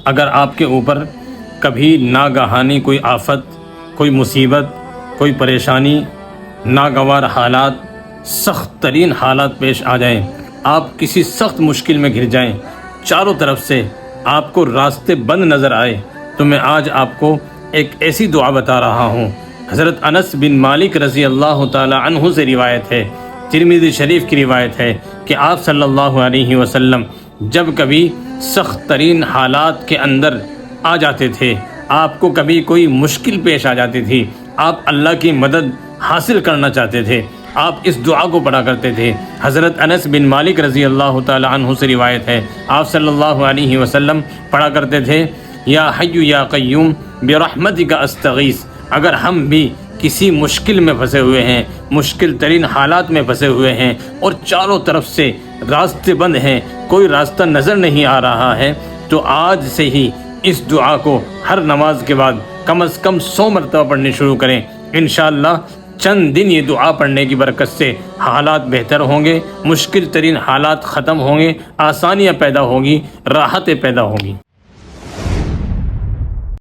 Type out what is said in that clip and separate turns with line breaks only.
اگر آپ کے اوپر کبھی ناگہانی کوئی آفت، کوئی مصیبت، کوئی پریشانی، ناگوار حالات، سخت ترین حالات پیش آ جائیں، آپ کسی سخت مشکل میں گھر جائیں، چاروں طرف سے آپ کو راستے بند نظر آئے، تو میں آج آپ کو ایک ایسی دعا بتا رہا ہوں۔ حضرت انس بن مالک رضی اللہ تعالی عنہ سے روایت ہے، ترمذی شریف کی روایت ہے کہ آپ صلی اللہ علیہ وسلم جب کبھی سخت ترین حالات کے اندر آ جاتے تھے، آپ کو کبھی کوئی مشکل پیش آ جاتی تھی، آپ اللہ کی مدد حاصل کرنا چاہتے تھے، آپ اس دعا کو پڑھا کرتے تھے۔ حضرت انس بن مالک رضی اللہ تعالی عنہ سے روایت ہے، آپ صلی اللہ علیہ وسلم پڑھا کرتے تھے، یا حی یا قیوم برحمتک استغیث۔ اگر ہم بھی کسی مشکل میں پھنسے ہوئے ہیں، مشکل ترین حالات میں پھنسے ہوئے ہیں اور چاروں طرف سے راستے بند ہیں، کوئی راستہ نظر نہیں آ رہا ہے، تو آج سے ہی اس دعا کو ہر نماز کے بعد کم از کم 100 مرتبہ پڑھنی شروع کریں۔ انشاءاللہ چند دن یہ دعا پڑھنے کی برکت سے حالات بہتر ہوں گے، مشکل ترین حالات ختم ہوں گے، آسانیاں پیدا ہوں گی، راحتیں پیدا ہوں گی۔